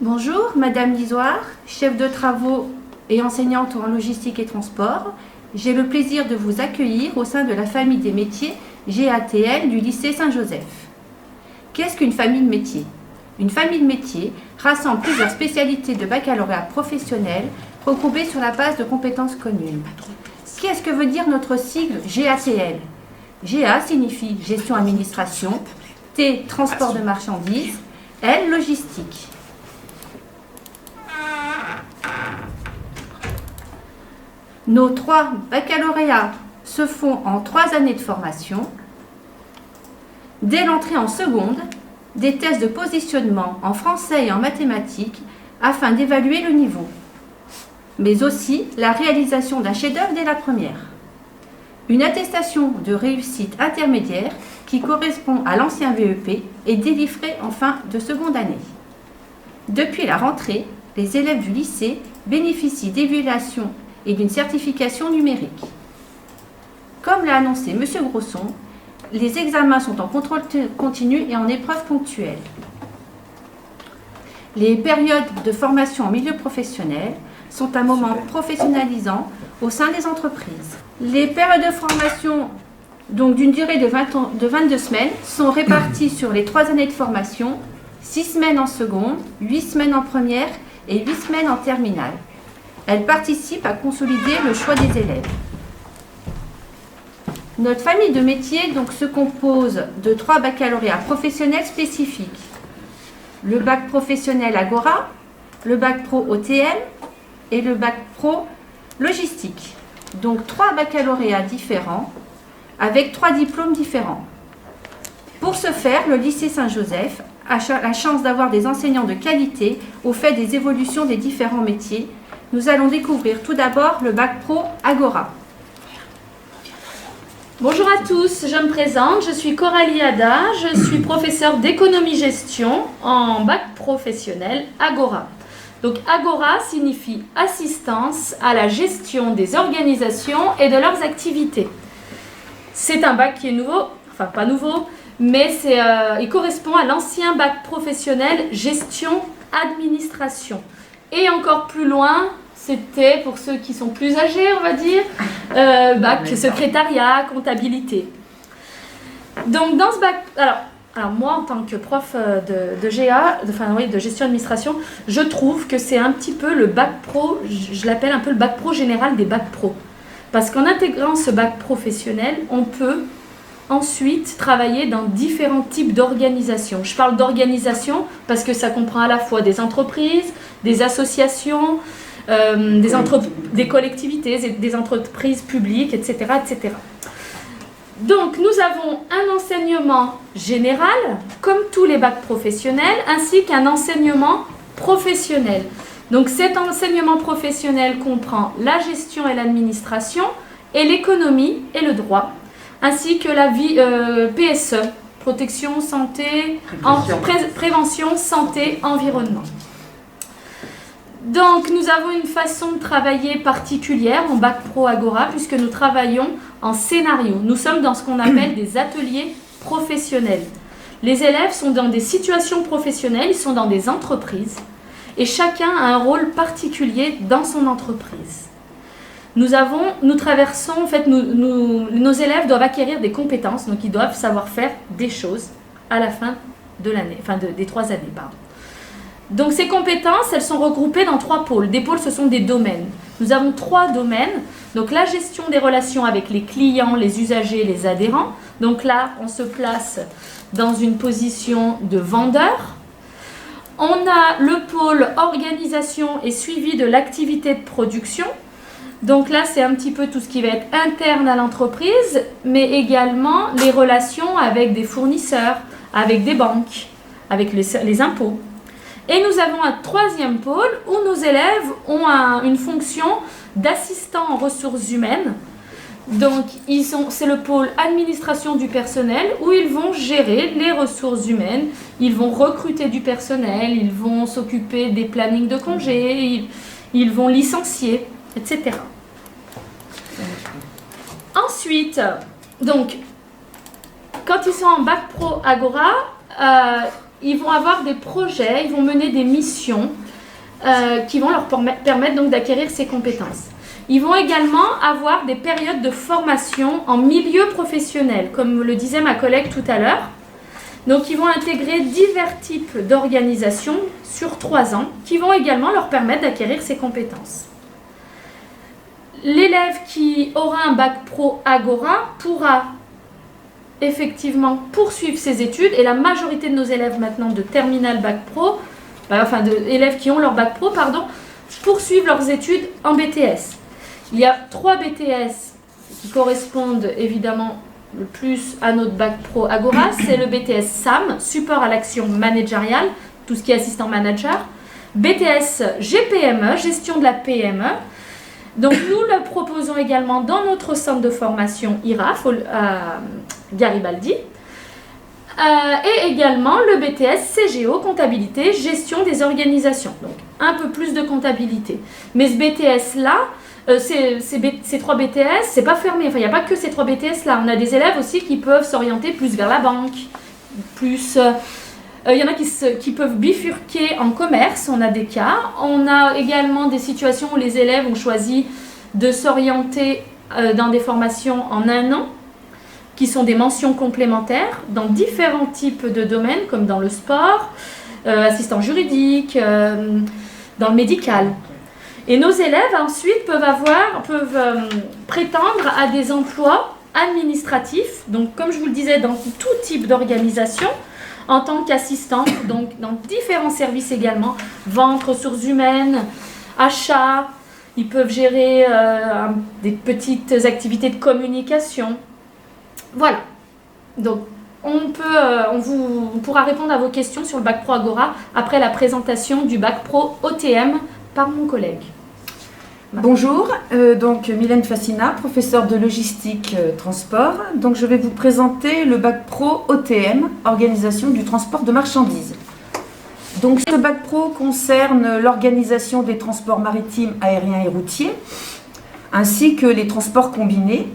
Bonjour, Madame Lisoire, chef de travaux et enseignante en logistique et transport. J'ai le plaisir de vous accueillir au sein de la famille des métiers GATL du lycée Saint-Joseph. Qu'est-ce qu'une famille de métiers? Une famille de métiers rassemble plusieurs spécialités de baccalauréat professionnel regroupées sur la base de compétences communes. Qu'est-ce que veut dire notre sigle GATL? GA signifie gestion administration, T transport de marchandises, L logistique. Nos 3 baccalauréats se font en 3 années de formation. Dès l'entrée en seconde, des tests de positionnement en français et en mathématiques afin d'évaluer le niveau, mais aussi la réalisation d'un chef-d'œuvre dès la première. Une attestation de réussite intermédiaire qui correspond à l'ancien VEP est délivrée en fin de seconde année. Depuis la rentrée, les élèves du lycée bénéficient d'évaluations et d'une certification numérique. Comme l'a annoncé M. Grosson, les examens sont en contrôle continu et en épreuve ponctuelle. Les périodes de formation en milieu professionnel sont un moment professionnalisant au sein des entreprises. Les périodes de formation, donc d'une durée de 22 semaines, sont réparties sur les 3 années de formation, 6 semaines en seconde, 8 semaines en première et 8 semaines en terminale. Elle participe à consolider le choix des élèves. Notre famille de métiers donc, se compose de 3 baccalauréats professionnels spécifiques. Le bac professionnel Agora, le bac pro OTM et le bac pro logistique. Donc 3 baccalauréats différents avec 3 diplômes différents. Pour ce faire, le lycée Saint-Joseph a la chance d'avoir des enseignants de qualité au fait des évolutions des différents métiers. Nous allons découvrir tout d'abord le bac pro Agora. Bonjour à tous, je me présente, je suis Coralie Ada, je suis professeure d'économie-gestion en bac professionnel Agora. Donc Agora signifie assistance à la gestion des organisations et de leurs activités. C'est un bac qui est nouveau, enfin pas nouveau, mais il correspond à l'ancien bac professionnel gestion administration. Et encore plus loin, c'était pour ceux qui sont plus âgés, on va dire, bac secrétariat, comptabilité. Donc dans ce bac, alors moi en tant que prof de GA, de gestion administration, je trouve que c'est un petit peu le bac pro, je l'appelle un peu le bac pro général des bacs pro. Parce qu'en intégrant ce bac professionnel, on peut ensuite travailler dans différents types d'organisations. Je parle d'organisation parce que ça comprend à la fois des entreprises, des associations, des collectivités, des entreprises publiques, etc., etc. Donc, nous avons un enseignement général, comme tous les bacs professionnels, ainsi qu'un enseignement professionnel. Donc, cet enseignement professionnel comprend la gestion et l'administration, et l'économie et le droit, ainsi que la vie PSE, protection, santé, prévention, santé, environnement. Donc, nous avons une façon de travailler particulière en bac pro Agora, puisque nous travaillons en scénario. Nous sommes dans ce qu'on appelle des ateliers professionnels. Les élèves sont dans des situations professionnelles, ils sont dans des entreprises, et chacun a un rôle particulier dans son entreprise. Nos élèves doivent acquérir des compétences, donc ils doivent savoir faire des choses à la fin de l'année, des 3 années, pardon. Donc ces compétences, elles sont regroupées dans 3 pôles. Des pôles, ce sont des domaines. Nous avons 3 domaines. Donc la gestion des relations avec les clients, les usagers, les adhérents. Donc là, on se place dans une position de vendeur. On a le pôle organisation et suivi de l'activité de production. Donc là, c'est un petit peu tout ce qui va être interne à l'entreprise, mais également les relations avec des fournisseurs, avec des banques, avec les impôts. Et nous avons un 3e pôle où nos élèves ont une fonction d'assistant en ressources humaines. Donc, c'est le pôle administration du personnel où ils vont gérer les ressources humaines, ils vont recruter du personnel, ils vont s'occuper des plannings de congés, ils vont licencier, etc. Ensuite, donc, quand ils sont en bac pro Agora, ils vont avoir des projets, ils vont mener des missions qui vont leur permettre donc d'acquérir ces compétences. Ils vont également avoir des périodes de formation en milieu professionnel, comme le disait ma collègue tout à l'heure. Donc, ils vont intégrer divers types d'organisations sur 3 ans qui vont également leur permettre d'acquérir ces compétences. L'élève qui aura un bac pro Agora pourra effectivement poursuivre ses études, et la majorité de nos élèves maintenant de terminale bac pro, enfin élèves qui ont leur bac pro, pardon, poursuivent leurs études en BTS. Il y a 3 BTS qui correspondent évidemment le plus à notre bac pro Agora. C'est le BTS SAM, support à l'action managériale, tout ce qui est assistant manager. BTS GPME, gestion de la PME. Donc nous le proposons également dans notre centre de formation IRAF à Garibaldi. Et également le BTS CGO, comptabilité, gestion des organisations. Donc un peu plus de comptabilité. Mais ce BTS-là, ces 3 BTS, c'est pas fermé. Enfin, il n'y a pas que ces 3 BTS-là. On a des élèves aussi qui peuvent s'orienter plus vers la banque. Il y en a qui peuvent bifurquer en commerce, on a des cas. On a également des situations où les élèves ont choisi de s'orienter dans des formations en 1 an, qui sont des mentions complémentaires dans différents types de domaines, comme dans le sport, assistant juridique, dans le médical. Et nos élèves ensuite peuvent prétendre à des emplois administratifs, donc comme je vous le disais, dans tout type d'organisation, en tant qu'assistant, donc dans différents services également, vente, ressources humaines, achats, ils peuvent gérer des petites activités de communication. Voilà. Donc on pourra répondre à vos questions sur le bac pro Agora après la présentation du bac pro OTM par mon collègue. Bonjour, donc Mylène Fassina, professeure de logistique transport. Donc je vais vous présenter le bac pro OTM, organisation du transport de marchandises. Donc ce bac pro concerne l'organisation des transports maritimes, aériens et routiers, ainsi que les transports combinés.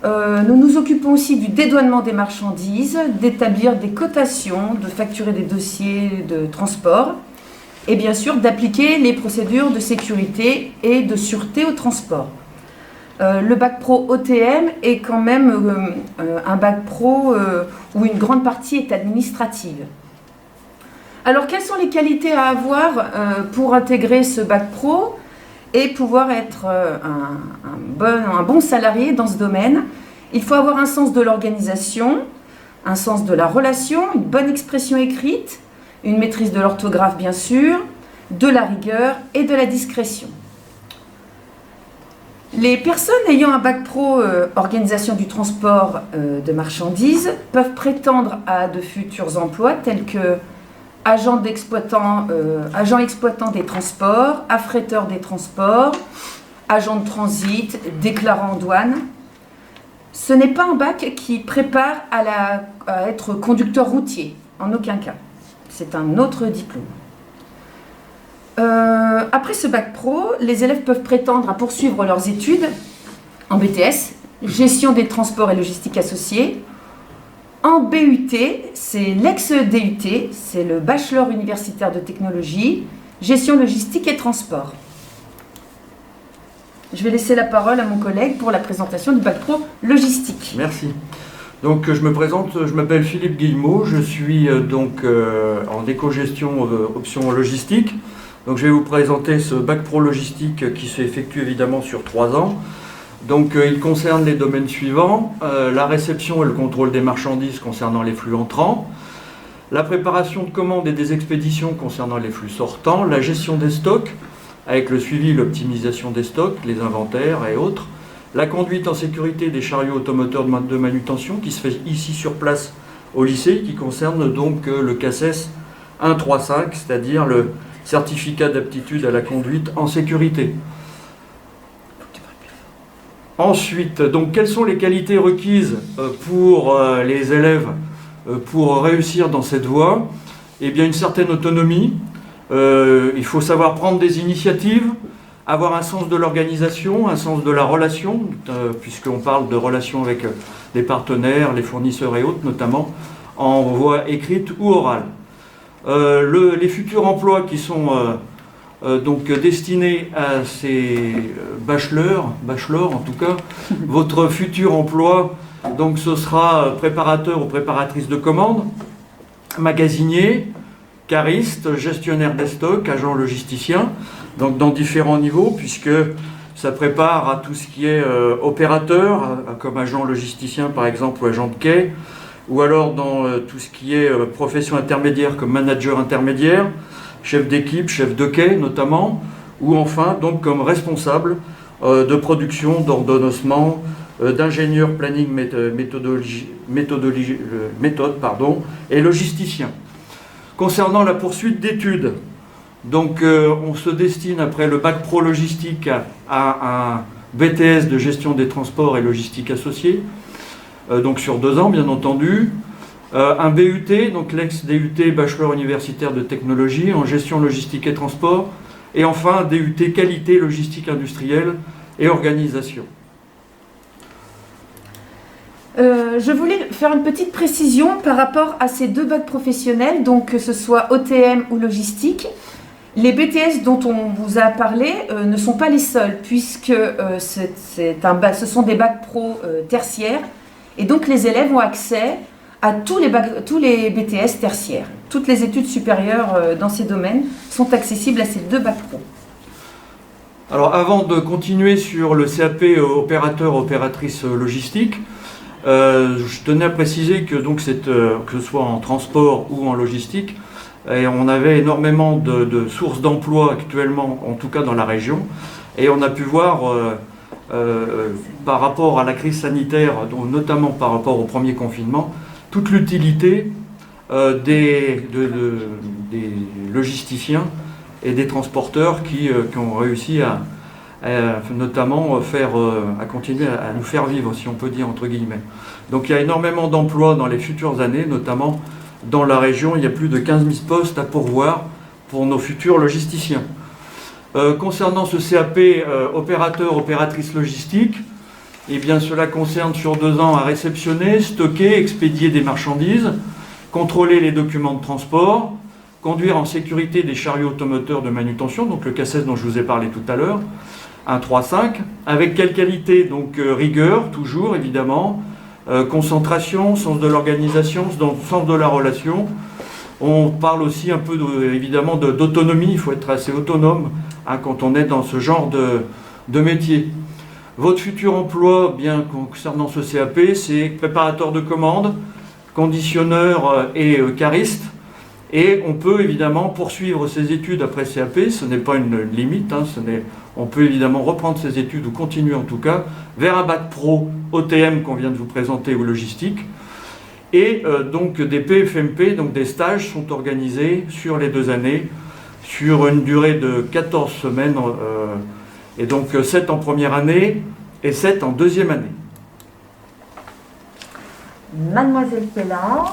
Nous nous occupons aussi du dédouanement des marchandises, d'établir des cotations, de facturer des dossiers de transport, et bien sûr d'appliquer les procédures de sécurité et de sûreté au transport. Le bac pro OTM est quand même un bac pro où une grande partie est administrative. Alors quelles sont les qualités à avoir pour intégrer ce bac pro et pouvoir être un bon salarié dans ce domaine? Il faut avoir un sens de l'organisation, un sens de la relation, une bonne expression écrite, une maîtrise de l'orthographe bien sûr, de la rigueur et de la discrétion. Les personnes ayant un bac pro organisation du transport de marchandises peuvent prétendre à de futurs emplois tels que agent exploitant des transports, affréteur des transports, agent de transit, déclarant en douane. Ce n'est pas un bac qui prépare à être conducteur routier, en aucun cas. C'est un autre diplôme. Après ce bac pro, les élèves peuvent prétendre à poursuivre leurs études en BTS, gestion des transports et logistique associée. En BUT, c'est l'ex-DUT, c'est le bachelor universitaire de technologie, gestion logistique et transport. Je vais laisser la parole à mon collègue pour la présentation du bac pro logistique. Merci. Donc je me présente, je m'appelle Philippe Guillemot, je suis en éco-gestion option logistique. Donc je vais vous présenter ce bac pro logistique qui s'effectue évidemment sur 3 ans. Donc il concerne les domaines suivants, la réception et le contrôle des marchandises concernant les flux entrants, la préparation de commandes et des expéditions concernant les flux sortants, la gestion des stocks avec le suivi et l'optimisation des stocks, les inventaires et autres, la conduite en sécurité des chariots automoteurs de manutention qui se fait ici sur place au lycée, qui concerne donc le CACES 135, c'est-à-dire le certificat d'aptitude à la conduite en sécurité. Ensuite, donc, quelles sont les qualités requises pour les élèves pour réussir dans cette voie? Eh bien, une certaine autonomie, il faut savoir prendre des initiatives, avoir un sens de l'organisation, un sens de la relation, puisqu'on parle de relations avec les partenaires, les fournisseurs et autres, notamment en voie écrite ou orale. Les futurs emplois qui sont donc destinés à ces bachelors en tout cas, votre futur emploi, donc ce sera préparateur ou préparatrice de commande, magasinier, cariste, gestionnaire des stocks, agent logisticien, donc dans différents niveaux, puisque ça prépare à tout ce qui est opérateur, comme agent logisticien par exemple, ou agent de quai, ou alors dans tout ce qui est profession intermédiaire comme manager intermédiaire, chef d'équipe, chef de quai notamment, ou enfin donc comme responsable de production, d'ordonnancement, d'ingénieur planning méthode et logisticien. Concernant la poursuite d'études, donc on se destine après le bac pro logistique à un BTS de gestion des transports et logistique associée, donc sur 2 ans bien entendu, un BUT, donc l'ex-DUT bachelor universitaire de technologie en gestion logistique et transport, et enfin un DUT qualité logistique industrielle et organisation. Je voulais faire une petite précision par rapport à ces 2 bacs professionnels, donc que ce soit OTM ou logistique. Les BTS dont on vous a parlé ne sont pas les seuls, puisque ce sont des bacs pro tertiaires, et donc les élèves ont accès à tous les BTS tertiaires. Toutes les études supérieures dans ces domaines sont accessibles à ces 2 bacs pro. Alors avant de continuer sur le CAP opérateur-opératrice logistique, je tenais à préciser que, donc, que ce soit en transport ou en logistique, et on avait énormément de sources d'emploi actuellement, en tout cas dans la région, et on a pu voir par rapport à la crise sanitaire, notamment par rapport au premier confinement, toute l'utilité des logisticiens et des transporteurs qui ont réussi à notamment à continuer à nous faire vivre, si on peut dire entre guillemets. Donc il y a énormément d'emplois dans les futures années, notamment dans la région. Il y a plus de 15 000 postes à pourvoir pour nos futurs logisticiens. Concernant ce CAP opérateur-opératrice logistique, eh bien cela concerne sur 2 ans à réceptionner, stocker, expédier des marchandises, contrôler les documents de transport, conduire en sécurité des chariots automoteurs de manutention, donc le CACES dont je vous ai parlé tout à l'heure, 1, 3, 5, avec quelle qualité? Donc rigueur, toujours évidemment, concentration, sens de l'organisation, sens de la relation. On parle aussi un peu évidemment d'autonomie, il faut être assez autonome quand on est dans ce genre de métier. Votre futur emploi, bien concernant ce CAP, c'est préparateur de commandes, conditionneur et cariste. Et on peut évidemment poursuivre ses études après CAP, ce n'est pas une limite, on peut évidemment reprendre ses études ou continuer en tout cas vers un bac pro OTM qu'on vient de vous présenter ou logistique. Et donc des PFMP, donc des stages sont organisés sur les 2 années, sur une durée de 14 semaines, et donc 7 en première année et 7 en 2e année. Mademoiselle Pella,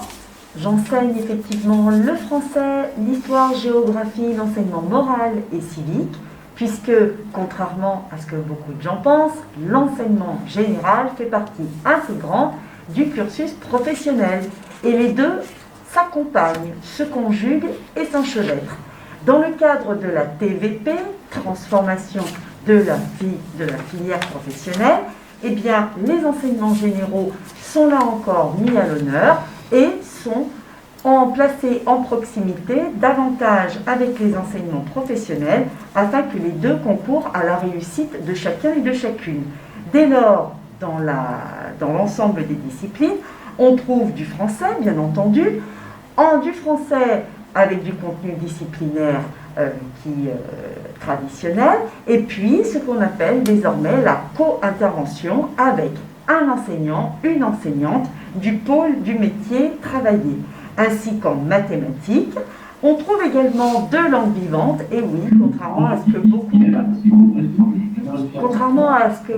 j'enseigne effectivement le français, l'histoire, géographie, l'enseignement moral et civique, puisque, contrairement à ce que beaucoup de gens pensent, l'enseignement général fait partie intégrante du cursus professionnel. Et les 2 s'accompagnent, se conjuguent et s'enchevêtrent. Dans le cadre de la TVP, transformation de la filière professionnelle, eh bien, les enseignements généraux sont là encore mis à l'honneur et sont placés en proximité davantage avec les enseignements professionnels afin que les 2 concourent à la réussite de chacun et de chacune. Dès lors, dans l'ensemble des disciplines, on trouve du français, bien entendu, du français avec du contenu disciplinaire traditionnel, et puis ce qu'on appelle désormais la co-intervention avec un enseignant, une enseignante du pôle du métier travaillé, ainsi qu'en mathématiques. On trouve également 2 langues vivantes, et oui, contrairement à ce que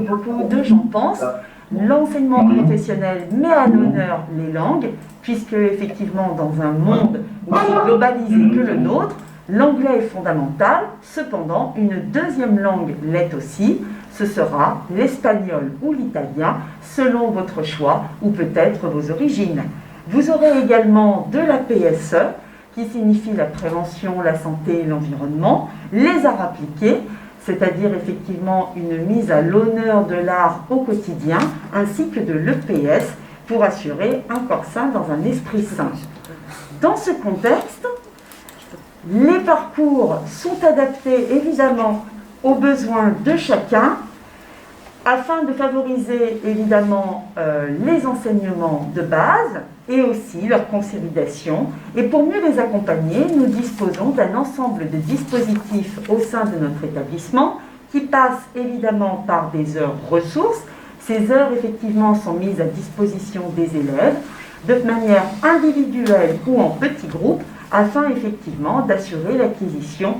beaucoup de gens pensent, l'enseignement professionnel met à l'honneur les langues, puisque effectivement dans un monde aussi globalisé que le nôtre, l'anglais est fondamental. Cependant, une 2e langue l'est aussi. Ce sera l'espagnol ou l'italien, selon votre choix ou peut-être vos origines. Vous aurez également de la PSE, qui signifie la prévention, la santé et l'environnement, les arts appliqués, c'est-à-dire effectivement une mise à l'honneur de l'art au quotidien, ainsi que de l'EPS pour assurer un corps sain dans un esprit sain. Dans ce contexte, les parcours sont adaptés évidemment aux besoins de chacun afin de favoriser évidemment les enseignements de base et aussi leur consolidation. Et pour mieux les accompagner, nous disposons d'un ensemble de dispositifs au sein de notre établissement qui passent évidemment par des heures ressources. Ces heures effectivement sont mises à disposition des élèves de manière individuelle ou en petits groupes afin effectivement d'assurer l'acquisition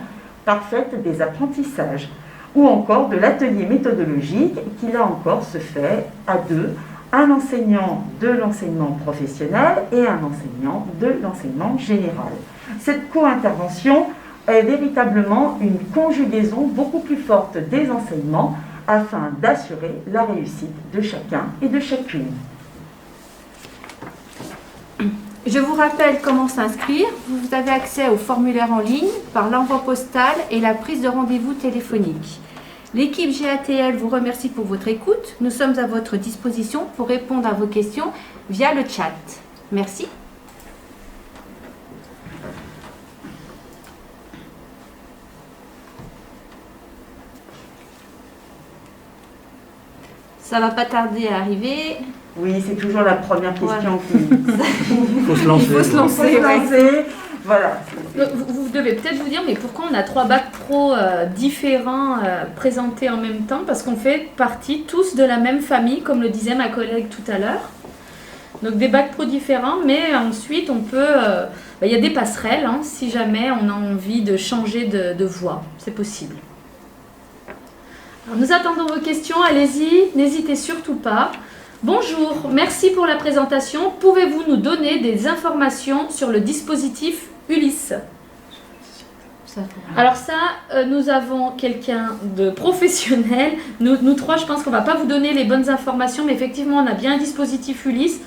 parfaite des apprentissages, ou encore de l'atelier méthodologique qui là encore se fait à deux, un enseignant de l'enseignement professionnel et un enseignant de l'enseignement général. Cette co-intervention est véritablement une conjugaison beaucoup plus forte des enseignements afin d'assurer la réussite de chacun et de chacune. Je vous rappelle comment s'inscrire. Vous avez accès au formulaire en ligne par l'envoi postal et la prise de rendez-vous téléphonique. L'équipe GATL vous remercie pour votre écoute. Nous sommes à votre disposition pour répondre à vos questions via le chat. Merci. Ça va pas tarder à arriver. Oui, c'est toujours la première question qui... Il faut se lancer. Il faut se lancer. Voilà. Vous devez peut-être vous dire, mais pourquoi on a 3 bacs pro différents présentés en même temps? Parce qu'on fait partie tous de la même famille, comme le disait ma collègue tout à l'heure. Donc des bacs pro différents, mais ensuite on peut... il y a des passerelles, hein, si jamais on a envie de changer de voie. C'est possible. Alors, nous attendons vos questions, allez-y, n'hésitez surtout pas. Bonjour, merci pour la présentation. Pouvez-vous nous donner des informations sur le dispositif Ulysse? Alors ça, nous avons quelqu'un de professionnel. Nous trois, je pense qu'on ne va pas vous donner les bonnes informations, mais effectivement, on a bien un dispositif Ulysse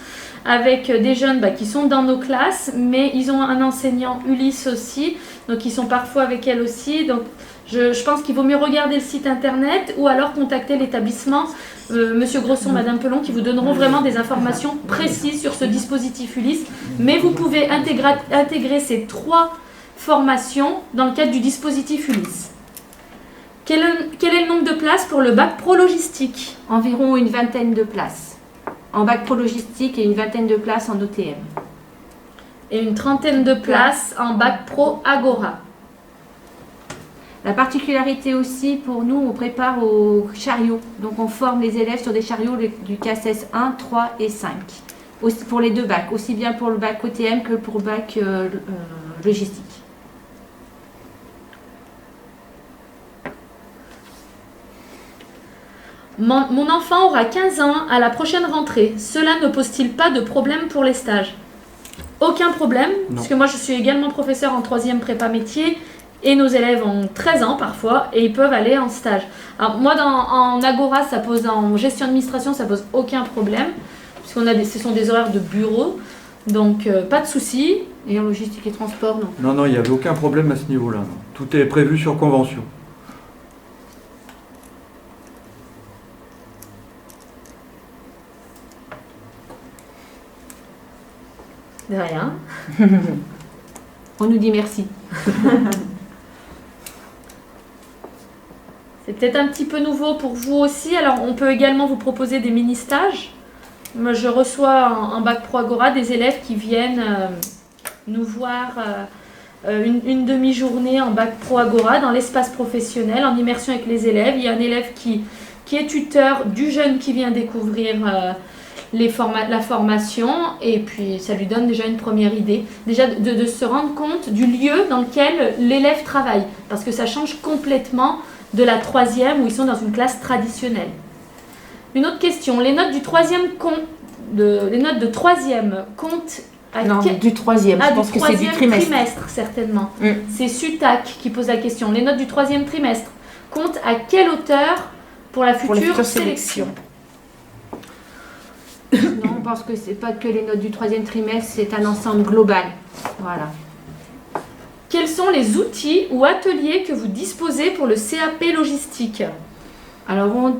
avec des jeunes qui sont dans nos classes, mais ils ont un enseignant Ulysse aussi, donc ils sont parfois avec elle aussi. Donc je pense qu'il vaut mieux regarder le site internet ou alors contacter l'établissement, Monsieur Grosson, Madame Pelon, qui vous donneront vraiment des informations précises sur ce dispositif Ulysse. Mais vous pouvez intégrer ces 3 formations dans le cadre du dispositif Ulysse. Quel est le nombre de places pour le bac pro logistique? Environ une vingtaine de places en bac pro logistique et une vingtaine de places en OTM. Et une trentaine de places en bac pro Agora. La particularité aussi pour nous, on prépare au chariot. Donc on forme les élèves sur des chariots du CACES 1, 3 et 5. Aussi pour les 2 bacs, aussi bien pour le bac OTM que pour le bac logistique. Mon enfant aura 15 ans à la prochaine rentrée. Cela ne pose-t-il pas de problème pour les stages? Aucun problème, parce que moi je suis également professeur en 3e prépa métier et nos élèves ont 13 ans parfois et ils peuvent aller en stage. Alors moi en Agora, en gestion d'administration, ça pose aucun problème, puisqu'on ce sont des horaires de bureau, donc pas de souci. Et en logistique et transport, non? Non, il n'y avait aucun problème à ce niveau-là. Tout est prévu sur convention. De rien. On nous dit merci. C'est peut-être un petit peu nouveau pour vous aussi. Alors, on peut également vous proposer des mini-stages. Moi, je reçois en bac pro Agora des élèves qui viennent nous voir une demi-journée en bac pro Agora dans l'espace professionnel, en immersion avec les élèves. Il y a un élève qui est tuteur du jeune qui vient découvrir la formation, et puis ça lui donne déjà une première idée, déjà de se rendre compte du lieu dans lequel l'élève travaille, parce que ça change complètement de la 3e où ils sont dans une classe traditionnelle. Une autre question, les notes du 3e comptent à Non, du 3e, je pense que c'est du trimestre. Certainement. C'est SUTAC qui pose la question. Les notes du 3e trimestre comptent à quelle hauteur pour la future sélection? Non, parce que c'est pas que les notes du 3e trimestre, c'est un ensemble global. Voilà. sont les outils ou ateliers que vous disposez pour le CAP logistique? Alors, on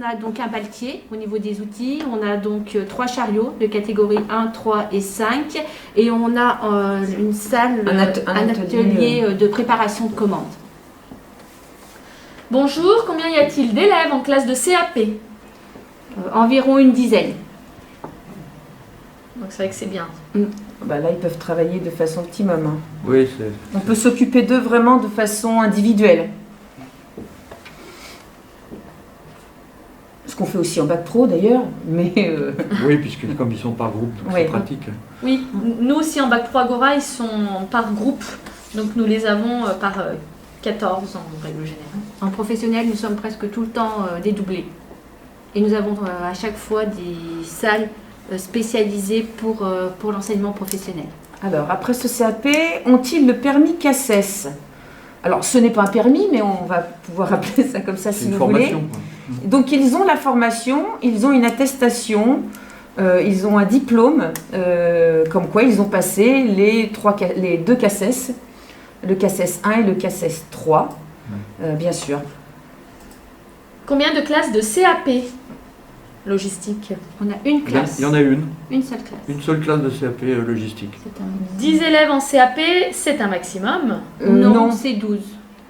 a donc un baltier au niveau des outils. On a donc 3 chariots de catégorie 1, 3 et 5. Et on a une salle, un atelier de préparation de commandes. Bonjour, combien y a-t-il d'élèves en classe de CAP? Environ une dizaine. Donc c'est vrai que c'est bien. Bah là, ils peuvent travailler de façon optimum. Hein. Oui, On peut s'occuper d'eux vraiment de façon individuelle. Ce qu'on fait aussi en bac pro d'ailleurs, mais... oui, puisque comme ils sont par groupe, Oui. c'est pratique. Oui, nous aussi en bac pro Agora, ils sont par groupe. Donc nous les avons par 14 en règle générale. En professionnel, nous sommes presque tout le temps dédoublés. Et nous avons à chaque fois des salles spécialisées pour l'enseignement professionnel. Alors, après ce CAP, ont-ils le permis CACES? Alors, ce n'est pas un permis, mais on va pouvoir appeler ça comme ça C'est si une vous voulez. formation. Quoi. Donc, ils ont la formation, ils ont une attestation, ils ont un diplôme, comme quoi ils ont passé les 2 CACES, le CACES 1 et le CACES 3, bien sûr. Combien de classes de CAP logistique? On a une classe. Il y en a une. Une seule classe. Une seule classe de CAP logistique. C'est un... 10 élèves en CAP, c'est un maximum. non, c'est 12.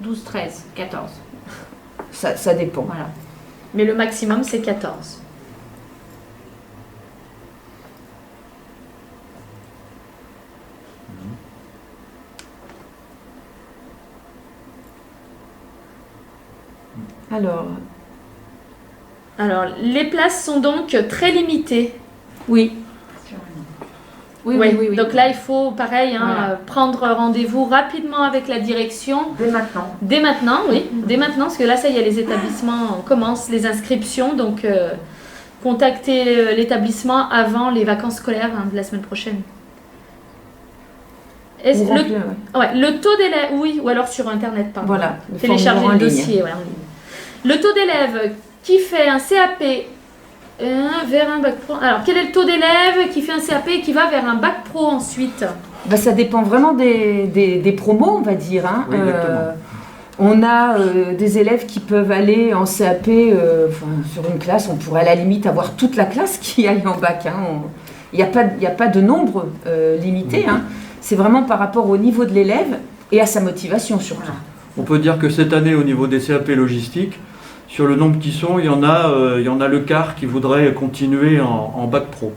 12, 13, 14. Ça dépend. Voilà. Mais le maximum, c'est 14. Alors, les places sont donc très limitées. Oui. Oui. Donc là, il faut, pareil, Voilà. prendre rendez-vous rapidement avec la direction. Dès maintenant. Dès maintenant, oui. Dès maintenant, parce que là, ça y est, les établissements commencent les inscriptions. Donc, contactez l'établissement avant les vacances scolaires de la semaine prochaine. Le taux d'élèves, oui, ou alors sur Internet, pardon. Voilà. Télécharger le formulaire en ligne. dossier, ouais, en ligne. Le taux d'élèves qui fait un CAP vers un bac pro. Alors, quel est le taux d'élèves qui fait un CAP et qui va vers un bac pro ensuite? Bah, ça dépend vraiment des promos, on va dire. Hein. Oui, exactement. On a des élèves qui peuvent aller en CAP sur une classe. On pourrait à la limite avoir toute la classe qui aille en bac. Hein. Il n'y a pas de nombre limité. Hein. C'est vraiment par rapport au niveau de l'élève et à sa motivation surtout. On peut dire que cette année, au niveau des CAP logistiques, sur le nombre qui sont, il y en a le quart qui voudrait continuer en bac pro.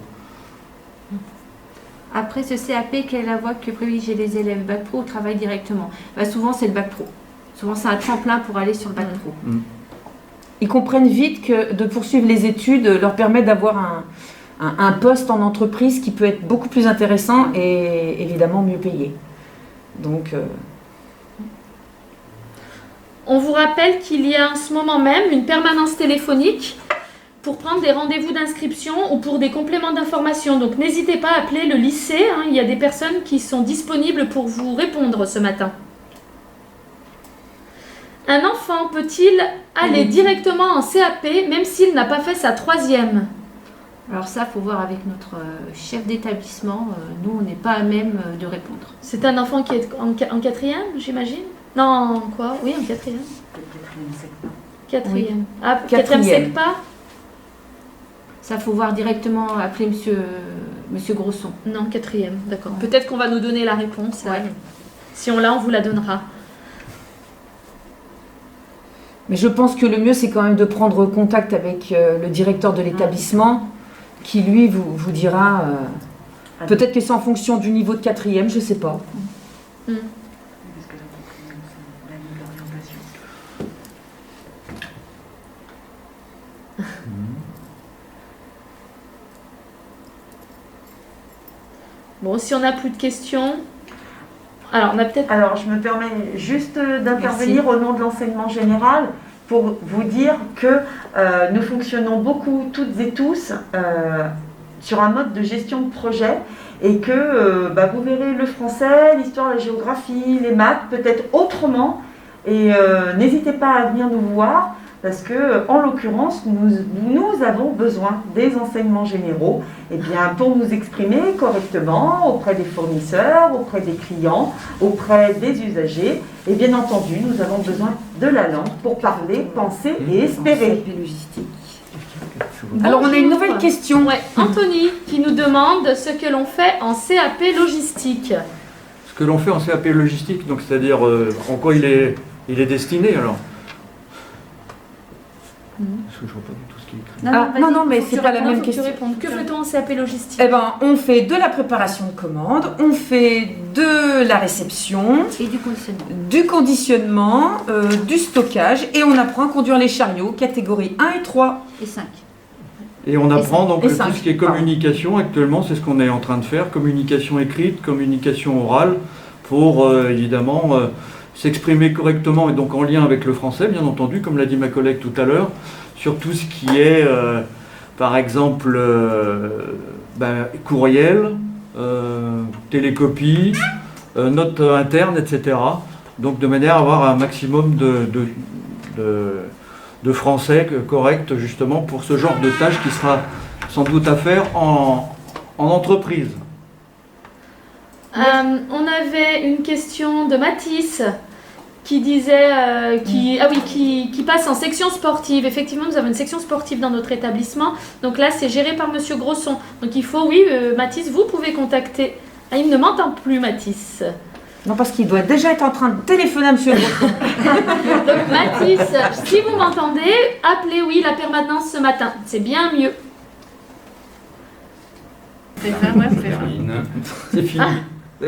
Après ce CAP, quelle est la voie que privilégient les élèves? Bac pro ou travail directement? Souvent, c'est le bac pro. Souvent, c'est un tremplin pour aller sur le bac pro. Ils comprennent vite que de poursuivre les études leur permet d'avoir un poste en entreprise qui peut être beaucoup plus intéressant et évidemment mieux payé. Donc, On vous rappelle qu'il y a en ce moment même une permanence téléphonique pour prendre des rendez-vous d'inscription ou pour des compléments d'information. Donc n'hésitez pas à appeler le lycée. Il y a des personnes qui sont disponibles pour vous répondre ce matin. Un enfant peut-il aller directement en CAP même s'il n'a pas fait sa 3e? Alors ça, il faut voir avec notre chef d'établissement. Nous, on n'est pas à même de répondre. C'est un enfant qui est en 4e, j'imagine? Non, quoi? Oui, en 4e. 4e. Oui. Ah, 4e Quatrième. sec pas? Ça, faut voir directement, appeler monsieur Grosson. Non, 4e, d'accord. Peut-être qu'on va nous donner la réponse. Ouais. Si on l'a, on vous la donnera. mais je pense que le mieux, c'est quand même de prendre contact avec le directeur de l'établissement qui, lui, vous dira... peut-être que c'est en fonction du niveau de 4e, je ne sais pas. Bon, si on n'a plus de questions... Alors, on a peut-être... Alors, je me permets juste d'intervenir au nom de l'enseignement général pour vous dire que nous fonctionnons beaucoup, toutes et tous, sur un mode de gestion de projet et que vous verrez le français, l'histoire, la géographie, les maths, peut-être autrement. Et n'hésitez pas à venir nous voir parce que, en l'occurrence, nous avons besoin des enseignements généraux pour nous exprimer correctement auprès des fournisseurs, auprès des clients, auprès des usagers. Et bien entendu, nous avons besoin de la langue pour parler, penser et espérer. Alors, on a une nouvelle question. Ouais, Anthony qui nous demande ce que l'on fait en CAP logistique. Ce que l'on fait en CAP logistique, donc c'est-à-dire en quoi il est destiné alors. Parce que je vois pas du tout ce qui est écrit. Non, mais c'est pas la même question. Que fait-on en CAP logistique? Eh ben, on fait de la préparation de commande, on fait de la réception, Et du conditionnement. du conditionnement, du stockage, et on apprend à conduire les chariots, catégorie 1 et 3. Et 5. Et on apprend donc Et tout cinq. ce qui est communication actuellement, c'est ce qu'on est en train de faire, communication écrite, communication orale, pour évidemment s'exprimer correctement et donc en lien avec le français, bien entendu, comme l'a dit ma collègue tout à l'heure, sur tout ce qui est, par exemple, courriel, télécopie, notes internes, etc. Donc de manière à avoir un maximum de français correct, justement, pour ce genre de tâche qui sera sans doute à faire en entreprise. On avait une question de Mathis qui disait, qui passe en section sportive. Effectivement, nous avons une section sportive dans notre établissement. Donc là, c'est géré par Monsieur Grosson. Donc il faut, Mathis, vous pouvez contacter. Ah, il ne m'entend plus, Mathis. Non, parce qu'il doit déjà être en train de téléphoner à monsieur Grosson. Donc Mathis, si vous m'entendez, appelez, la permanence ce matin. C'est bien mieux. C'est C'est fini. On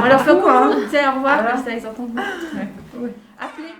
leur fait quoi, au revoir, comme ça ils entendent. Appelez.